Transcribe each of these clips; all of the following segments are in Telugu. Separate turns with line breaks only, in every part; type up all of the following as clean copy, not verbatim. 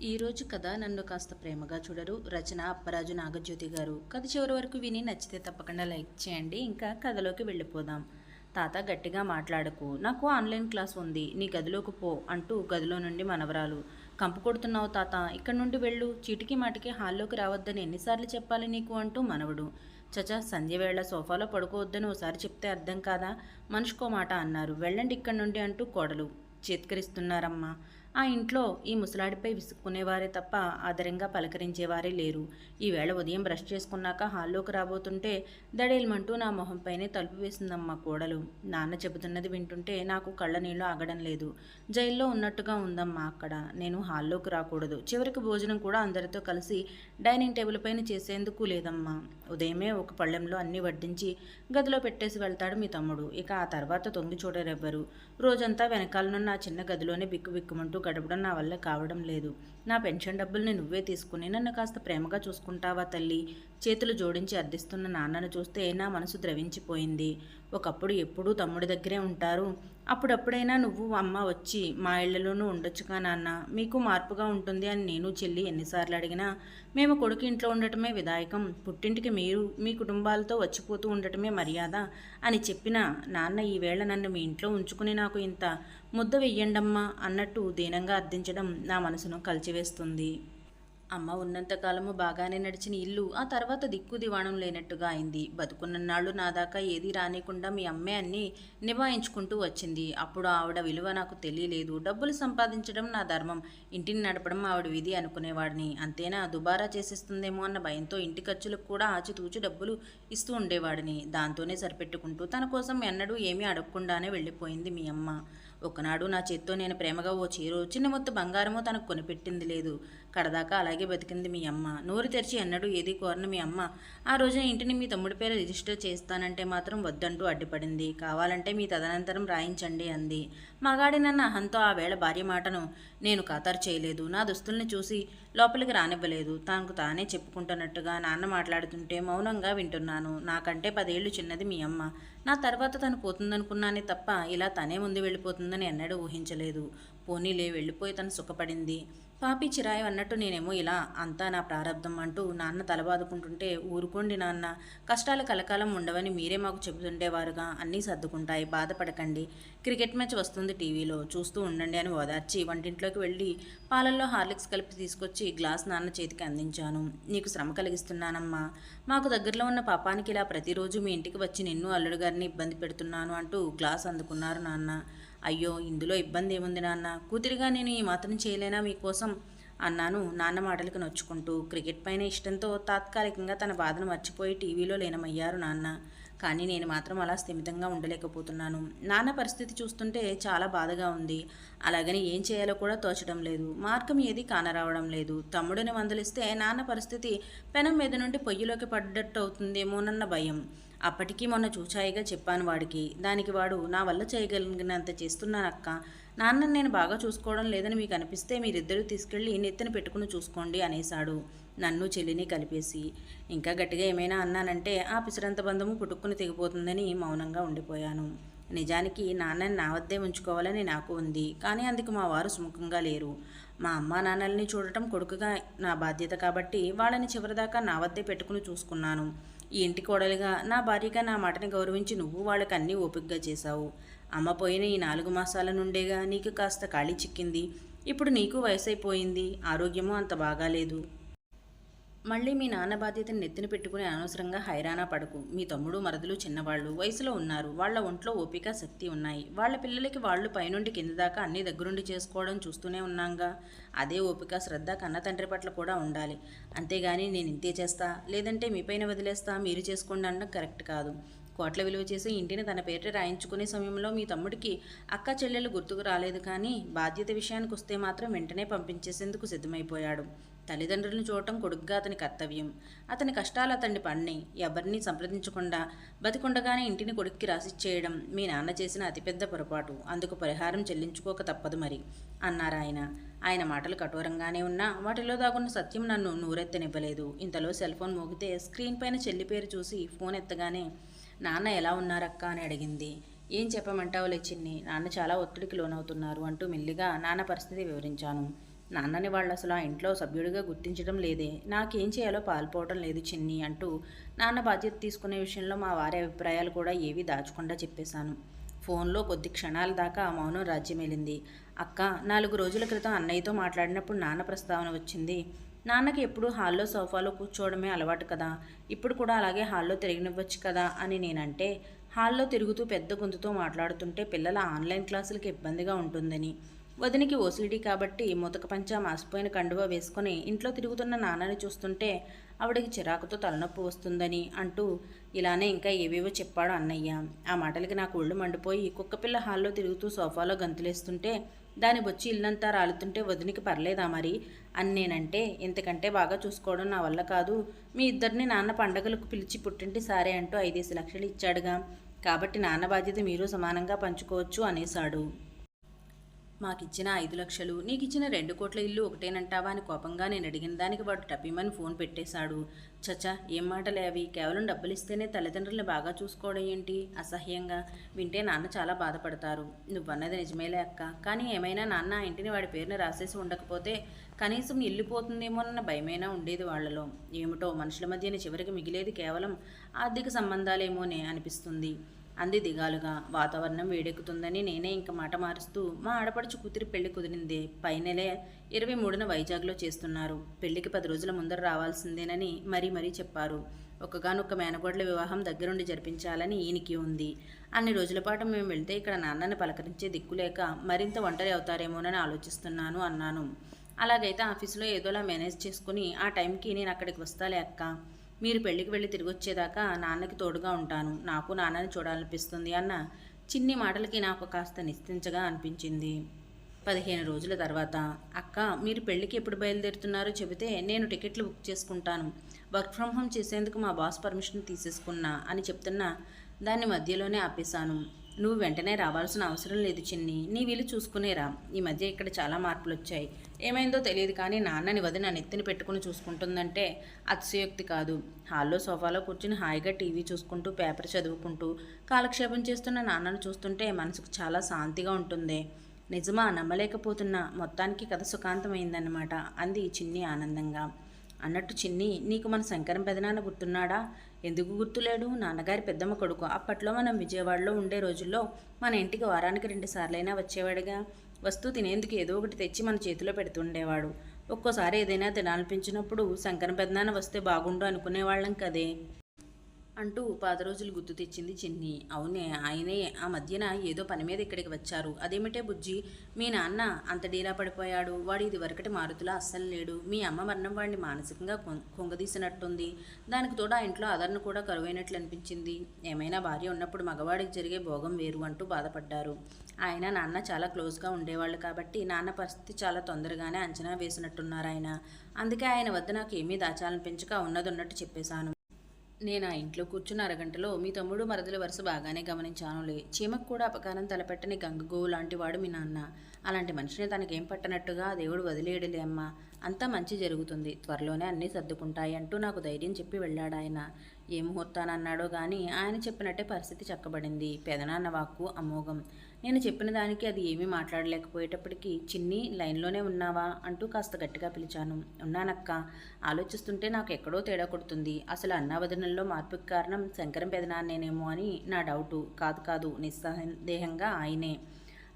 ఈరోజు కథ నన్ను కాస్త ప్రేమగా చూడరు. రచన అప్పరాజు నాగజ్యోతి గారు. కథ చివరి వరకు విని నచ్చితే తప్పకుండా లైక్ చేయండి. ఇంకా కథలోకి వెళ్ళిపోదాం. తాత గట్టిగా మాట్లాడకు, నాకు ఆన్లైన్ క్లాస్ ఉంది, నీ గదిలోకి పో అంటూ గదిలో నుండి మనవరాలు. కంపు కొడుతున్నావు తాత, ఇక్కడి నుండి వెళ్ళు, చీటికి మాటికి హాల్లోకి రావద్దని ఎన్నిసార్లు చెప్పాలి నీకు అంటూ మనవడు. చచా, సంధ్యవేళ సోఫాలో పడుకోవద్దని ఓసారి చెప్తే అర్థం కాదా? మనిషికో మాట అన్నారు, వెళ్ళండి ఇక్కడి నుండి అంటూ కోడలు చేత్కరిస్తున్నారమ్మా. ఆ ఇంట్లో ఈ ముసలాడిపై విసుక్కునేవారే తప్ప ఆదరంగా పలకరించేవారే లేరు. ఈవేళ ఉదయం బ్రష్ చేసుకున్నాక హాల్లోకి రాబోతుంటే దడేల్మంటూ నా మొహంపైనే తలుపు వేసిందమ్మా కోడలు. నాన్న చెబుతున్నది వింటుంటే నాకు కళ్ళ నీళ్లు ఆగడం లేదు. జైల్లో ఉన్నట్టుగా ఉందమ్మా అక్కడ. నేను హాల్లోకి రాకూడదు, చివరికి భోజనం కూడా అందరితో కలిసి డైనింగ్ టేబుల్ పైన చేసేందుకు లేదమ్మా. ఉదయమే ఒక పళ్ళెంలో అన్నీ వడ్డించి గదిలో పెట్టేసి వెళ్తాడు మీ తమ్ముడు. ఇక ఆ తర్వాత తొంగి చూడరెవ్వరు. రోజంతా వెనకాలనున్న ఆ చిన్న గదిలోనే బిక్కుబిక్కుమంటూ గడపడం నా వల్ల కావడం లేదు. నా పెన్షన్ డబ్బుల్ని నువ్వే తీసుకుని నన్ను కాస్త ప్రేమగా చూసుకుంటావా తల్లి? చేతులు జోడించి అర్థిస్తున్న నాన్నను చూస్తే నా మనసు ద్రవించిపోయింది. ఒకప్పుడు ఎప్పుడూ తమ్ముడి దగ్గరే ఉంటారు. అప్పుడప్పుడైనా నువ్వు అమ్మ వచ్చి మా ఇళ్లలోనూ ఉండొచ్చుగా నాన్న, మీకు మార్పుగా ఉంటుంది అని నేను చెల్లి ఎన్నిసార్లు అడిగినా మేము కొడుకు ఇంట్లో ఉండటమే విధాయకం, పుట్టింటికి మీరు మీ కుటుంబాలతో వచ్చిపోతూ ఉండటమే మర్యాద అని చెప్పిన నాన్న ఈవేళ నన్ను మీ ఇంట్లో ఉంచుకుని నాకు ఇంత ముద్ద వెయ్యండమ్మా అన్నట్టు దీనంగా అర్థించడం నా మనసును కలిచివేస్తుంది. అమ్మ ఉన్నంతకాలము బాగానే నడిచిన ఇల్లు ఆ తర్వాత దిక్కు దివాణం లేనట్టుగా అయింది. బతుకున్నన్నాళ్ళు నా దాకా ఏదీ రానికుండా మీ అమ్మే అన్నీ నిభాయించుకుంటూ వచ్చింది. అప్పుడు ఆవిడ విలువ నాకు తెలియలేదు. డబ్బులు సంపాదించడం నా ధర్మం, ఇంటిని నడపడం ఆవిడ విధి అనుకునేవాడిని. అంతేనా, దుబారా చేసేస్తుందేమో అన్న భయంతో ఇంటి ఖర్చులకు కూడా ఆచితూచి డబ్బులు ఇస్తూ ఉండేవాడిని. దాంతోనే సరిపెట్టుకుంటూ తన కోసం ఎన్నడూ ఏమీ అడగకుండానే వెళ్ళిపోయింది మీ అమ్మ. ఒకనాడు నా చేత్తో నేను ప్రేమగా ఓ చీరో చిన్న మొత్తం బంగారమో తనకు కొనిపెట్టింది లేదు. కడదాకా అలాగే బతికింది మీ అమ్మ. నోరు తెరిచి ఎన్నడూ ఏది కోరన మీ అమ్మ ఆ రోజున ఇంటిని మీ తమ్ముడి పేరు రిజిస్టర్ చేస్తానంటే మాత్రం వద్దంటూ అడ్డుపడింది. కావాలంటే మీ తదనంతరం రాయించండి అంది. మగాడినన్న అహంతో ఆ వేళ భార్య మాటను నేను ఖాతరు చేయలేదు. నా దుస్తుల్ని చూసి లోపలికి రానివ్వలేదు. తనకు తానే చెప్పుకుంటున్నట్టుగా నాన్న మాట్లాడుతుంటే మౌనంగా వింటున్నాను. నాకంటే 10 ఏళ్లు చిన్నది మీ అమ్మ. నా తర్వాత తను పోతుందనుకున్నానే తప్ప ఇలా తనే ముందు వెళ్ళిపోతుందని ఎన్నడూ ఊహించలేదు. పోనీలే, వెళ్ళిపోయి తను సుఖపడింది. పాపి చిరాయి అన్నట్టు నేనేమో ఇలా అంతా నా ప్రారంధం అంటూ నాన్న తలబాదుకుంటుంటే, ఊరుకోండి నాన్న, కష్టాలు కలకాలం ఉండవని మీరే మాకు చెబుతుండేవారుగా, అన్నీ సర్దుకుంటాయి, బాధపడకండి, క్రికెట్ మ్యాచ్ వస్తుంది టీవీలో, చూస్తూ ఉండండి అని ఓదార్చి వంటింట్లోకి వెళ్ళి పాలల్లో హార్లిక్స్ కలిపి తీసుకొచ్చి గ్లాస్ నాన్న చేతికి అందించాను. నీకు శ్రమ కలిగిస్తున్నానమ్మా, మాకు దగ్గరలో ఉన్న పాపానికి ఇలా ప్రతిరోజు మీ ఇంటికి వచ్చి నిన్ను అల్లుడు గారిని ఇబ్బంది పెడుతున్నాను అంటూ గ్లాస్ అందుకున్నారు నాన్న. అయ్యో, ఇందులో ఇబ్బంది ఏముంది నాన్న, కూతురిగా నేను ఈ మాత్రం చేయలేనా మీకోసం అన్నాను నాన్న మాటలకు నొచ్చుకుంటూ. క్రికెట్ పైన ఇష్టంతో తాత్కాలికంగా తన బాధను మర్చిపోయి టీవీలో లీనమయ్యారు నాన్న. కానీ నేను మాత్రం అలా స్థిమితంగా ఉండలేకపోతున్నాను. నాన్న పరిస్థితి చూస్తుంటే చాలా బాధగా ఉంది. అలాగని ఏం చేయాలో కూడా తోచడం లేదు. మార్గం ఏది కానరావడం లేదు. తమ్ముడిని మందలిస్తే నాన్న పరిస్థితి పెనం మీద నుండి పొయ్యిలోకి పడ్డట్టు అవుతుందేమోనన్న భయం. అప్పటికీ మొన్న చూచాయిగా చెప్పాను వాడికి. దానికి వాడు, నా వల్ల చేయగలిగినంత చేస్తున్నానక్క, నాన్నని నేను బాగా చూసుకోవడం లేదని మీకు అనిపిస్తే మీరిద్దరూ తీసుకెళ్ళి నెత్తిన పెట్టుకుని చూసుకోండి అనేశాడు నన్ను చెల్లిని కలిపేసి. ఇంకా గట్టిగా ఏమైనా అన్నానంటే ఆ పిసరంత బంధము పుట్టుక్కుని తెగిపోతుందని మౌనంగా ఉండిపోయాను. నిజానికి నాన్నని నా వద్దే ఉంచుకోవాలని నాకు ఉంది. కానీ అందుకు మా వారు సుముఖంగా లేరు. మా అమ్మా నాన్నల్ని చూడటం కొడుకుగా నా బాధ్యత కాబట్టి వాళ్ళని చివరిదాకా నా వద్దే పెట్టుకుని చూసుకున్నాను. ఈ ఇంటి కోడలిగా, నా భార్యగా నా మాటని గౌరవించి నువ్వు వాళ్ళకి అన్నీ ఓపికగా చేశావు. అమ్మ పోయిన ఈ 4 మాసాల నుండేగా నీకు కాస్త ఖాళీ చిక్కింది. ఇప్పుడు నీకు వయసైపోయింది, ఆరోగ్యమూ అంత బాగాలేదు. మళ్ళీ మీ నాన్న బాధ్యతను నెత్తిన పెట్టుకుని అనవసరంగా హైరానా పడకు. మీ తమ్ముడు మరదలు చిన్నవాళ్ళు, వయసులో ఉన్నారు. వాళ్ళ ఒంట్లో ఓపిక శక్తి ఉన్నాయి. వాళ్ళ పిల్లలకి వాళ్ళు పైనుండి కింద దాకా అన్నీ దగ్గరుండి చేసుకోవడం చూస్తూనే ఉన్నాంగా. అదే ఓపిక శ్రద్ధ కన్న తండ్రి పట్ల కూడా ఉండాలి. అంతేగాని నేను ఇంతే చేస్తా, లేదంటే మీపైన వదిలేస్తా, మీరు చేసుకోండి అనడం కరెక్ట్ కాదు. కోట్ల విలువ చేసి ఇంటిని తన పేరిట రాయించుకునే సమయంలో మీ తమ్ముడికి అక్క చెల్లెలు గుర్తుకు రాలేదు. కానీ బాధ్యత విషయానికి వస్తే మాత్రం వెంటనే పంపించేసేందుకు సిద్ధమైపోయాడు. తల్లిదండ్రులను చూడటం కొడుకుగా అతని కర్తవ్యం. అతని కష్టాలు అతన్ని పడిని ఎవరిని సంప్రదించకుండా బతికుండగానే ఇంటిని కొడుక్కి రాసిచ్చేయడం మీ నాన్న చేసిన అతిపెద్ద పొరపాటు. అందుకు పరిహారం చెల్లించుకోక తప్పదు మరి అన్నారాయన. ఆయన మాటలు కఠోరంగానే ఉన్నా వాటిలో దాగున్న సత్యం నన్ను నూరెత్తనివ్వలేదు. ఇంతలో సెల్ ఫోన్ మోగితే స్క్రీన్ పైన చెల్లి పేరు చూసి ఫోన్ ఎత్తగానే, నాన్న ఎలా ఉన్నారక్క అని అడిగింది. ఏం చెప్పమంటావులే చిన్ని, నాన్న చాలా ఒత్తిడికి లోనవుతున్నారు అంటూ మెల్లిగా నాన్న పరిస్థితి వివరించాను. నాన్నని వాళ్ళు అసలు ఆ ఇంట్లో సభ్యుడిగా గుర్తించడం లేదే. నాకేం చేయాలో పాలుపోవడం లేదు చిన్ని అంటూ నాన్న బాధ్యత తీసుకునే విషయంలో మా వారి అభిప్రాయాలు కూడా ఏవీ దాచకుండా చెప్పేశాను. ఫోన్లో కొద్ది క్షణాల దాకా మౌనం రాజ్యమేలింది. అక్క, 4 రోజుల క్రితం అన్నయ్యతో మాట్లాడినప్పుడు నాన్న ప్రస్తావన వచ్చింది. నాన్నకి ఎప్పుడూ హాల్లో సోఫాలో కూర్చోవడమే అలవాటు కదా, ఇప్పుడు కూడా అలాగే హాల్లో తిరగనివ్వచ్చు కదా అని నేనంటే, హాల్లో తిరుగుతూ పెద్ద గొంతుతో మాట్లాడుతుంటే పిల్లల ఆన్లైన్ క్లాసులకి ఇబ్బందిగా ఉంటుందని, వదినికి ఓసీడీ కాబట్టి ముతక పంచా మాసిపోయిన కండువా వేసుకొని ఇంట్లో తిరుగుతున్న నాన్నని చూస్తుంటే ఆవిడకి చిరాకుతో తలనొప్పి వస్తుందని అంటూ ఇలానే ఇంకా ఏవేవో చెప్పాడు అన్నయ్య. ఆ మాటలకి నాకు ఒళ్ళు మండిపోయి కుక్కపిల్ల హాల్లో తిరుగుతూ సోఫాలో గంతులేస్తుంటే దాని బొచ్చి ఇల్లంతా రాలుతుంటే వదినికి పర్లేదా మరి అని నేనంటే, ఇంతకంటే బాగా చూసుకోవడం నా వల్ల కాదు, మీ ఇద్దరిని నాన్న పండగలకు పిలిచి పుట్టింటి సారే అంటూ 5 లక్షలు ఇచ్చాడుగా, కాబట్టి నాన్న బాధ్యత మీరు సమానంగా పంచుకోవచ్చు అనేశాడు. మాకిచ్చిన 5 లక్షలు నీకిచ్చిన 2 కోట్ల ఇల్లు ఒకటేనంటావా అని కోపంగా నేను అడిగిన దానికి వాడు టపీమని ఫోన్ పెట్టేశాడు. చచ్చా, ఏం మాటలే అవి, కేవలం డబ్బులిస్తేనే తల్లిదండ్రుల్ని బాగా చూసుకోవడం ఏంటి అసహ్యంగా. వింటే నాన్న చాలా బాధపడతారు. నువ్వన్నది నిజమేలే అక్క, కానీ ఏమైనా నాన్న ఆ ఇంటిని వాడి పేరుని రాసేసి ఉండకపోతే కనీసం ఇల్లు పోతుందేమోనన్న భయమైనా ఉండేది వాళ్లలో. ఏమిటో మనుషుల మధ్యన చివరికి మిగిలేది కేవలం ఆర్థిక సంబంధాలేమోనే అనిపిస్తుంది అంది దిగాలుగా. వాతావరణం వేడెక్కుతుందని నేనే ఇంక మాట మారుస్తూ, మా ఆడపడుచు కూతురి పెళ్లి కుదిరిందే, పై నెల 23న వైజాగ్లో చేస్తున్నారు. పెళ్లికి 10 రోజుల ముందర రావాల్సిందేనని మరీ చెప్పారు. ఒక్కగానొక్క మేనగోడ్ల వివాహం దగ్గరుండి జరిపించాలని ఈయనకి ఉంది. అన్ని రోజుల పాటు మేము వెళ్తే ఇక్కడ నాన్నని పలకరించే దిక్కులేక మరింత ఒంటరి అవుతారేమోనని ఆలోచిస్తున్నాను అన్నాను. అలాగైతే ఆఫీసులో ఏదోలా మేనేజ్ చేసుకుని ఆ టైంకి నేను అక్కడికి వస్తాలే అక్క. మీరు పెళ్లికి వెళ్ళి తిరిగి వచ్చేదాకా నాన్నకి తోడుగా ఉంటాను, నాకు నాన్నని చూడాలనిపిస్తుంది అన్న చిన్ని మాటలకి నాకు కాస్త నిశ్చించగా అనిపించింది. 15 రోజుల తర్వాత, అక్క, మీరు పెళ్ళికి ఎప్పుడు బయలుదేరుతున్నారో చెబితే నేను టికెట్లు బుక్ చేసుకుంటాను, వర్క్ ఫ్రమ్ హోమ్ చేసేందుకు మా బాస్ పర్మిషన్ తీసేసుకున్నా అని చెప్తున్నా దాన్ని మధ్యలోనే ఆపేశాను. నువ్వు వెంటనే రావాల్సిన అవసరం లేదు చిన్ని, నీ వీలు చూసుకునేరా. ఈ మధ్య ఇక్కడ చాలా మార్పులు వచ్చాయి. ఏమైందో తెలియదు కానీ నాన్నని వదిన నెత్తిని పెట్టుకుని చూసుకుంటుందంటే అతిశయోక్తి కాదు. హాల్లో సోఫాలో కూర్చుని హాయిగా టీవీ చూసుకుంటూ పేపర్ చదువుకుంటూ కాలక్షేపం చేస్తున్న నాన్నను చూస్తుంటే మనసుకు చాలా శాంతిగా ఉంటుంది. నిజమా, నమ్మలేకపోతున్నా, మొత్తానికి కథ సుఖాంతమైందన్నమాట అంది చిన్ని ఆనందంగా. అన్నట్టు చిన్ని, నీకు మన శంకరం పెదనాన్న గుర్తున్నాడా? ఎందుకు గుర్తులేడు? నాన్నగారి పెద్దమ్మ కొడుకు. అప్పట్లో మనం విజయవాడలో ఉండే రోజుల్లో మన ఇంటికి వారానికి 2 సార్లైనా వచ్చేవాడుగా. వస్తూ తినేందుకు ఏదో ఒకటి తెచ్చి మన చేతిలో పెడుతుండేవాడు. ఒక్కోసారి ఏదైనా తినాలనిపించినప్పుడు శంకరం పెదనాన్న వస్తే బాగుండు అనుకునేవాళ్ళం కదే అంటూ పాత రోజులు గుర్తు తెచ్చింది చిన్ని. అవునే, ఆయనే ఆ మధ్యన ఏదో పని మీద ఇక్కడికి వచ్చారు. అదేమిటే బుజ్జి, మీ నాన్న అంత డీలా పడిపోయాడు? వాడు ఇది వరకటి మారుతులా అస్సలు లేడు. మీ అమ్మ మరణం వాడిని మానసికంగా కుంగదీసినట్టుంది. దానికి తోడు ఆ ఇంట్లో ఆదరణ కూడా కరువైనట్లు అనిపించింది. ఏమైనా భార్య ఉన్నప్పుడు మగవాడికి జరిగే భోగం వేరు అంటూ బాధపడ్డారు. ఆయన నాన్న చాలా క్లోజ్గా ఉండేవాళ్ళు కాబట్టి నాన్న పరిస్థితి చాలా తొందరగానే అంచనా వేసినట్టున్నారు ఆయన. అందుకే ఆయన వద్ద నాకు ఏమీ దాచాలనిపించక ఉన్నది ఉన్నట్టు చెప్పేశాను. నేను ఆ ఇంట్లో కూర్చున్న అరగంటలో మీ తమ్ముడు మరదల వరుస బాగానే గమనించానులే. చీమకు కూడా అపకారం తలపెట్టని గంగగోవు లాంటివాడు మీ నాన్న. అలాంటి మనిషిని తనకేం పట్టనట్టుగా దేవుడు వదిలేయడులే అమ్మా, అంతా మంచి జరుగుతుంది, త్వరలోనే అన్నీ సర్దుకుంటాయి అంటూ నాకు ధైర్యం చెప్పి వెళ్ళాడాయన. ఏ ముహూర్తానన్నాడో గాని ఆయన చెప్పినట్టే పరిస్థితి చక్కబడింది. పెదనాన్న వాక్కు అమోఘం. నేను చెప్పిన దానికి అది ఏమీ మాట్లాడలేకపోయేటప్పటికీ, చిన్ని, లైన్లోనే ఉన్నావా అంటూ కాస్త గట్టిగా పిలిచాను. ఉన్నానక్క. ఆలోచిస్తుంటే నాకు ఎక్కడో తేడా కొడుతుంది. అసలు అన్నావదనంలో మార్పుకి కారణం శంకరం పెదనాన్నేనేమో అని నా డౌటు. కాదు, నిస్సందేహంగా ఆయనే.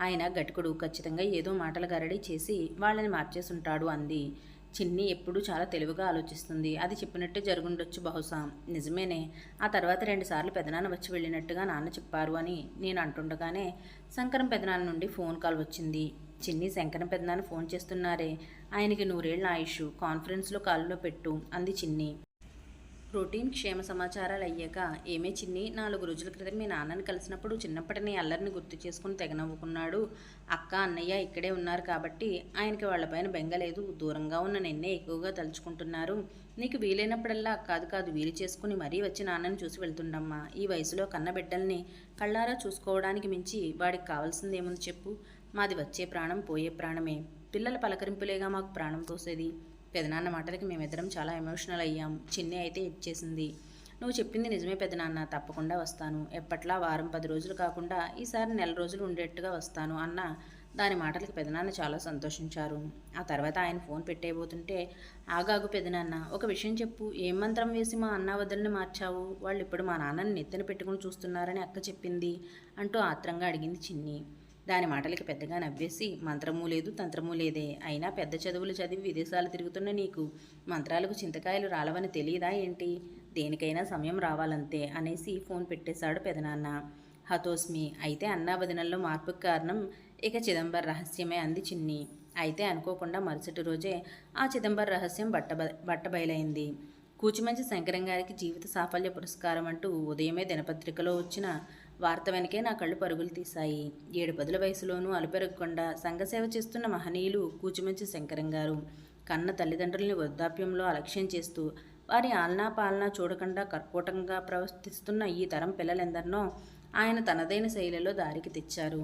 ఆయన గట్టికుడు, ఖచ్చితంగా ఏదో మాటల గరడీ చేసి వాళ్ళని మార్చేసుంటాడు అంది. చిన్ని ఎప్పుడూ చాలా తెలివిగా ఆలోచిస్తుంది. అది చెప్పినట్టే జరుగుండొచ్చు బహుశా. నిజమేనే. ఆ తర్వాత 2 సార్లు పెదనాన్న వచ్చి వెళ్ళినట్టుగా నాన్న చెప్పారు అని నేను అంటుండగానే శంకరం పెదనాన్న నుండి ఫోన్ కాల్ వచ్చింది. చిన్ని, శంకరం పెదనాన్న ఫోన్ చేస్తున్నారే, ఆయనకి 100 ఏళ్ల ఆయుష్, కాన్ఫరెన్స్లో కాల్లో పెట్టు అంది చిన్ని. రొటీన్ క్షేమ సమాచారాలు అయ్యాక, ఏమే చిన్ని, 4 రోజుల క్రితం మీ నాన్నని కలిసినప్పుడు చిన్నప్పటి నీ అల్లరిని గుర్తు చేసుకుని తెగ నవ్వుకున్నాడు. అక్క, అన్నయ్య ఇక్కడే ఉన్నారు కాబట్టి ఆయనకి వాళ్ళపైన బెంగలేదు. దూరంగా ఉన్న నిన్నే ఎక్కువగా తలుచుకుంటున్నారు. నీకు వీలైనప్పుడల్లా కాదు వీలు చేసుకుని మరీ వచ్చి నాన్నని చూసి వెళ్తుండమ్మా. ఈ వయసులో కన్న బిడ్డల్ని కళ్ళారా చూసుకోవడానికి మించి వాడికి కావాల్సిందేముంది చెప్పు? మాది వచ్చే ప్రాణం పోయే ప్రాణమే. పిల్లల పలకరింపులేగా మాకు ప్రాణం పోసేది. పెదనాన్న మాటలకి మేమిద్దరం చాలా ఎమోషనల్ అయ్యాం. చిన్ని అయితే ఇచ్చేసింది. నువ్వు చెప్పింది నిజమే పెదనాన్న, తప్పకుండా వస్తాను. ఎప్పట్లా వారం 10 రోజులు కాకుండా ఈసారి నెల రోజులు ఉండేట్టుగా వస్తాను అన్న దాని మాటలకి పెదనాన్న చాలా సంతోషించారు. ఆ తర్వాత ఆయన ఫోన్ పెట్టేయబోతుంటే, ఆగాగు పెదనాన్న, ఒక విషయం చెప్పు, ఏం మంత్రం వేసి మా అన్న వదిలిని మార్చావు? వాళ్ళు ఇప్పుడు మా నాన్నని నెత్తిన పెట్టుకుని చూస్తున్నారని అక్క చెప్పింది అంటూ ఆత్రంగా అడిగింది చిన్ని. దాని మాటలకి పెద్దగా నవ్వేసి, మంత్రమూ లేదు తంత్రమూ లేదే, అయినా పెద్ద చదువులు చదివి విదేశాలు తిరుగుతున్న నీకు మంత్రాలకు చింతకాయలు రాలవని తెలియదా ఏంటి? దేనికైనా సమయం రావాలంతే అనేసి ఫోన్ పెట్టేశాడు పెదనాన్న. హతోస్మి. అయితే అన్నా వదినల్లో మార్పుకి కారణం ఇక చిదంబర రహస్యమే అంది చిన్ని. అయితే అనుకోకుండా మరుసటి రోజే ఆ చిదంబర రహస్యం బట్టబయలైంది. కూచిమంచి శంకరం గారికి జీవిత సాఫల్య పురస్కారం అంటూ ఉదయమే దినపత్రికలో వచ్చిన వార్త వెనకే నా కళ్ళు పరుగులు తీశాయి. 7 వయసులోనూ అలుపెరగకుండా సంఘసేవ చేస్తున్న మహనీయులు కూచిమంచి శంకరం గారు. కన్న తల్లిదండ్రుల్ని వృద్ధాప్యంలో అలక్ష్యం చేస్తూ వారి ఆలనా పాలనా చూడకుండా కర్కోటంగా ప్రవర్తిస్తున్న ఈ తరం పిల్లలెందరినో ఆయన తనదైన శైలిలో దారికి తెచ్చారు.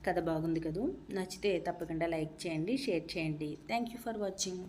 కథ బాగుంది కదూ. నచ్చితే తప్పకుండా లైక్ చేయండి, షేర్ చేయండి. Thank you for watching.